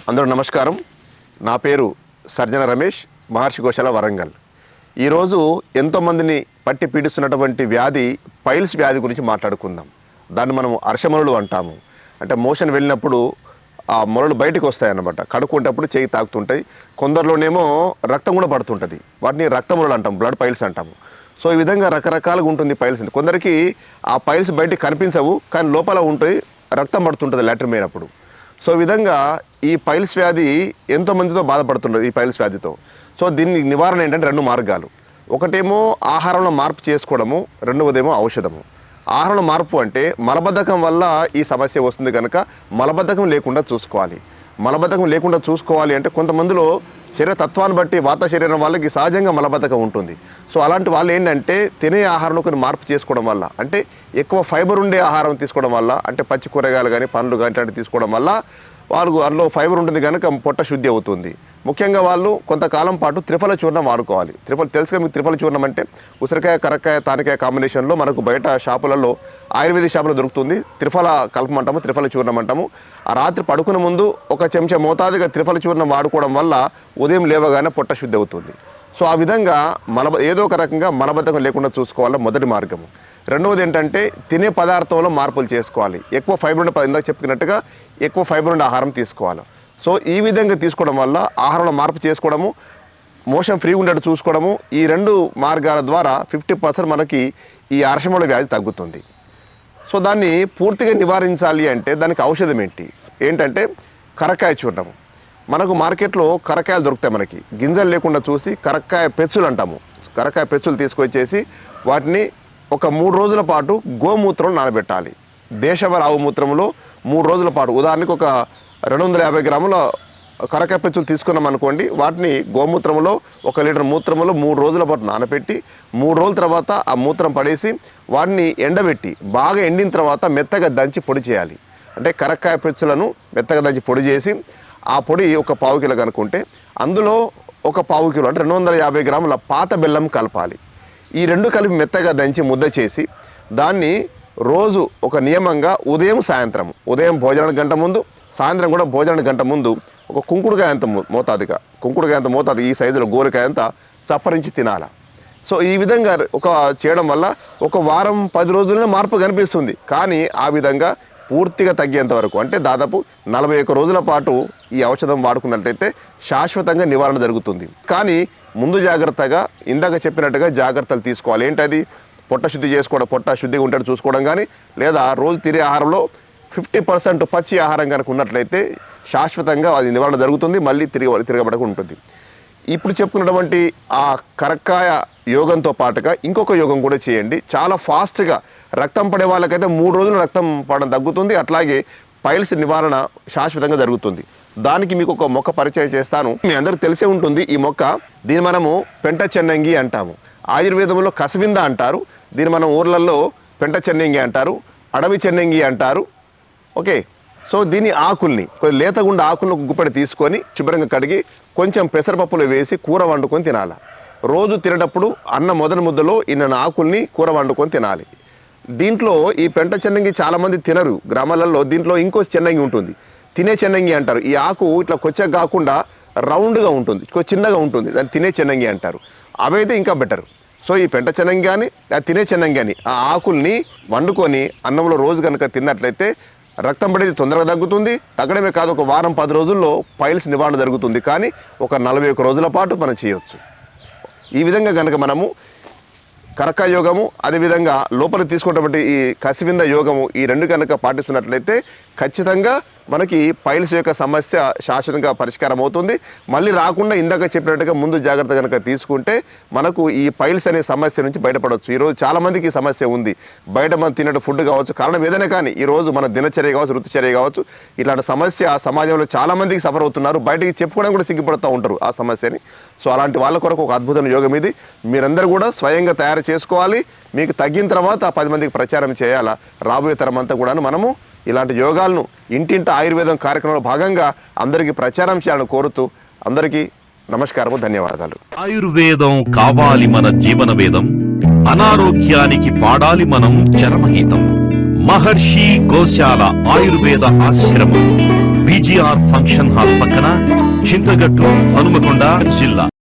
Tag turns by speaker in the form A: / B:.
A: అందరూ నమస్కారం. నా పేరు సర్జన రమేష్, మహర్షి గోశాల, వరంగల్. ఈరోజు ఎంతోమందిని పట్టి పీడిస్తున్నటువంటి వ్యాధి పైల్స్ వ్యాధి గురించి మాట్లాడుకుందాం. దాన్ని మనం అర్షమొలలు అంటాము. అంటే మోషన్ వెళ్ళినప్పుడు ఆ మొలలు బయటకు వస్తాయన్నమాట. కడుక్కుంటప్పుడు చేయి తాకుతుంటాయి. కొందరిలోనేమో రక్తం కూడా పడుతుంటుంది. వాటిని రక్తమొలలు అంటాం, బ్లడ్ పైల్స్ అంటాము. సో ఈ విధంగా రకరకాలుగా ఉంటుంది పైల్స్. కొందరికి ఆ పైల్స్ బయటికి కనిపించవు, కానీ లోపల ఉంటుంది, రక్తం పడుతుంటుంది లాట్రిన్ అయినప్పుడు. సో ఈ విధంగా ఈ పైల్స్ వ్యాధి ఎంతోమందితో బాధపడుతున్నారు ఈ పైల్స్ వ్యాధితో. సో దీన్ని నివారణ ఏంటంటే 2 మార్గాలు. ఒకటేమో ఆహారంలో మార్పు చేసుకోవడము, రెండవదేమో ఔషధము. ఆహారంలో మార్పు అంటే మలబద్ధకం వల్ల ఈ సమస్య వస్తుంది కనుక మలబద్ధకం లేకుండా చూసుకోవాలి. మలబద్ధకం లేకుండా చూసుకోవాలి అంటే కొంతమందిలో శరీర తత్వాన్ని బట్టి వాత శరీరం వాళ్ళకి సహజంగా మలబద్ధకం ఉంటుంది. సో అలాంటి వాళ్ళు ఏంటంటే తినే ఆహారంలో కొన్ని మార్పు చేసుకోవడం వల్ల, అంటే ఎక్కువ ఫైబర్ ఉండే ఆహారం తీసుకోవడం వల్ల, అంటే పచ్చి కూరగాయలు కానీ పండ్లు కానీ ఇట్లాంటివి తీసుకోవడం వల్ల వాళ్ళు అందులో ఫైబర్ ఉంటుంది కనుక పొట్ట శుద్ధి అవుతుంది. ముఖ్యంగా వాళ్ళు కొంతకాలం పాటు త్రిఫల చూర్ణం వాడుకోవాలి. తెలుసుగా మీకు త్రిఫల చూర్ణం అంటే ఉసిరికాయ, కరక్కాయ, తానికాయ కాంబినేషన్లో మనకు బయట షాపులలో ఆయుర్వేదిక్ షాపులో దొరుకుతుంది. త్రిఫల కలపమంటాము, త్రిఫల చూర్ణం అంటాము. ఆ రాత్రి పడుకునే ముందు ఒక చెంచా మోతాదుగా త్రిఫల చూర్ణం వాడుకోవడం వల్ల ఉదయం లేవగానే పొట్ట శుద్ధి అవుతుంది. సో ఆ విధంగా ఏదో ఒక రకంగా మలబద్ధకం లేకుండా చూసుకోవాలి, మొదటి మార్గము. రెండవది ఏంటంటే తినే పదార్థంలో మార్పులు చేసుకోవాలి. ఎక్కువ ఫైబర్ ఉండే, ఇందాక చెప్పుకున్నట్టుగా ఎక్కువ ఫైబర్ ఉండే ఆహారం తీసుకోవాలి. సో ఈ విధంగా తీసుకోవడం వల్ల ఆహారంలో మార్పు చేసుకోవడము, మోషన్ ఫ్రీగా ఉండేట్టు చూసుకోవడము, ఈ 2 మార్గాల ద్వారా 50% మనకి ఈ అర్షమొల వ్యాధి తగ్గుతుంది. సో దాన్ని పూర్తిగా నివారించాలి అంటే దానికి ఔషధం ఏంటంటే కరక్కాయ చూర్ణము. మనకు మార్కెట్లో కరక్కాయలు దొరుకుతాయి. మనకి గింజలు లేకుండా చూసి కరక్కాయ పెచ్చులు అంటాము. కరక్కాయ పెచ్చులు తీసుకొచ్చేసి వాటిని ఒక 3 రోజుల పాటు గోమూత్రం నానబెట్టాలి. దేశవాళీ ఆవు మూత్రంలో 3 రోజుల పాటు, ఉదాహరణకు ఒక 250 గ్రాముల కరక్కాయ పెచ్చులు తీసుకున్నాం అనుకోండి, వాటిని గోమూత్రంలో 1 లీటర్ మూత్రంలో 3 రోజుల పాటు నానబెట్టి 3 రోజుల తర్వాత ఆ మూత్రం పడేసి వాటిని ఎండబెట్టి బాగా ఎండిన తర్వాత మెత్తగా దంచి పొడి చేయాలి. అంటే కరక్కాయ పెచ్చులను మెత్తగా దంచి పొడి చేసి ఆ పొడి ఒక 1/4 కిలో కనుక్కుంటే అందులో ఒక 1/4 కిలో అంటే 250 గ్రాముల పాత బెల్లం కలపాలి. ఈ 2 కలిపి మెత్తగా దంచి ముద్ద చేసి దాన్ని రోజు ఒక నియమంగా ఉదయం భోజనానికి గంట ముందు, సాయంత్రం కూడా భోజనానికి గంట ముందు ఒక కుంకుడుకాయ అంత మోతాదు ఈ సైజులో గోరికాయ అంతా చప్పరించి తినాలి. సో ఈ విధంగా చేయడం వల్ల ఒక వారం 10 రోజుల్లో మార్పు కనిపిస్తుంది. కానీ ఆ విధంగా పూర్తిగా తగ్గేంత వరకు, అంటే దాదాపు 41 రోజుల పాటు ఈ ఔషధం వాడుకున్నట్లయితే శాశ్వతంగా నివారణ జరుగుతుంది. కానీ ముందు జాగ్రత్తగా ఇందాక చెప్పినట్టుగా జాగ్రత్తలు తీసుకోవాలి. ఏంటది? పొట్ట శుద్ధి చేసుకోవడం, పొట్ట శుద్ధిగా ఉండేట్టు చూసుకోవడం కానీ, లేదా రోజు తినే ఆహారంలో 50% పచ్చి ఆహారం కనుక ఉన్నట్లయితే శాశ్వతంగా అది నివారణ జరుగుతుంది, మళ్ళీ తిరగబడక ఉంటుంది. ఇప్పుడు చెప్పుకున్నటువంటి ఆ కరక్కాయ యోగంతో పాటుగా ఇంకొక యోగం కూడా చేయండి. చాలా ఫాస్ట్గా రక్తం పడే వాళ్ళకైతే 3 రోజులు రక్తం పడడం తగ్గుతుంది. అట్లాగే పైల్స్ నివారణ శాశ్వతంగా జరుగుతుంది. దానికి మీకు ఒక మొక్క పరిచయం చేస్తాను. మీ అందరికి తెలిసే ఉంటుంది ఈ మొక్క. దీన్ని మనము పెంట చెన్నంగి అంటాము. ఆయుర్వేదంలో కసవింద అంటారు. దీన్ని మనం ఊర్లలో పెంట చెన్నంగి అంటారు, అడవి చెన్నంగి అంటారు. ఓకే. సో దీని ఆకుల్ని, లేతగుండ ఆకులను ఒక గుప్పెడు తీసుకొని శుభ్రంగా కడిగి కొంచెం పెసరపప్పులో వేసి కూర వండుకొని తినాలి. రోజు తినేటప్పుడు అన్న మొదటి ముద్దలో ఇన్న ఆకుల్ని కూర వండుకొని తినాలి. దీంట్లో ఈ పెంట చెన్నంగి చాలామంది తినరు గ్రామాలలో. దీంట్లో ఇంకో చెన్నంగి ఉంటుంది, తినే చెన్నంగి అంటారు. ఈ ఆకు ఇట్లా కొచ్చగా కాకుండా రౌండ్గా ఉంటుంది, చిన్నగా ఉంటుంది, దాన్ని తినే చెన్నంగి అంటారు. అవైతే ఇంకా బెటర్. సో ఈ పెంట చెన్నంగి కానీ తినే చెన్నంగి కానీ ఆ ఆకుల్ని వండుకొని అన్నంలో రోజు కనుక తిన్నట్లయితే రక్తం పడేది తొందరగా తగ్గుతుంది. తగ్గడమే కాదు, ఒక వారం 10 రోజుల్లో పైల్స్ నివారణ జరుగుతుంది. కానీ ఒక 41 రోజుల పాటు మనం చేయవచ్చు. ఈ విధంగా కనుక మనము కరక్కాయ యోగము, అదేవిధంగా లోపల తీసుకున్నటువంటి ఈ కసివింద యోగము, ఈ 2 కనుక పాటిస్తున్నట్లయితే ఖచ్చితంగా మనకి పైల్స్ యొక్క సమస్య శాశ్వతంగా పరిష్కారం అవుతుంది. మళ్ళీ రాకుండా ఇందాక చెప్పినట్టుగా ముందు జాగ్రత్త కనుక తీసుకుంటే మనకు ఈ పైల్స్ అనే సమస్య నుంచి బయటపడవచ్చు. ఈరోజు చాలామందికి ఈ సమస్య ఉంది. బయట మనం తినే ఫుడ్ కావచ్చు, కారణం ఏదైనా కానీ ఈరోజు మన దినచర్య కావచ్చు, ఋతుచర్య కావచ్చు, ఇలాంటి సమస్య సమాజంలో చాలామందికి సఫర్ అవుతున్నారు. బయటికి చెప్పుకోవడం కూడా సిగ్గుపడుతూ ఉంటారు ఆ సమస్యని. సో అలాంటి వాళ్ళ కొరకు ఒక అద్భుతమైన యోగం ఇది. మీరందరూ కూడా స్వయంగా తయారు చేసుకోవాలి. మీకు తగ్గిన తర్వాత 10 మందికి ప్రచారం చేయాలా. రాబోయే తరం అంతా కూడా మనము ఇలాంటి యోగాలను ఇంటింట ఆయుర్వేదం కార్యక్రమంలో భాగంగా అందరికీ ప్రచారం చేయాలని కోరుతూ అందరికీ నమస్కారము, ధన్యవాదాలు.
B: ఆయుర్వేదం కావాలి మన జీవన వేదం, అనారోగ్యానికి పాడాలి మనం చరమగీతం. మహర్షి గోశాల ఆయుర్వేద ఆశ్రమం. బీజీఆర్ ఫంక్షన్ హాల్ పక్కన చింతగట్టు, హనుమకొండ జిల్లా.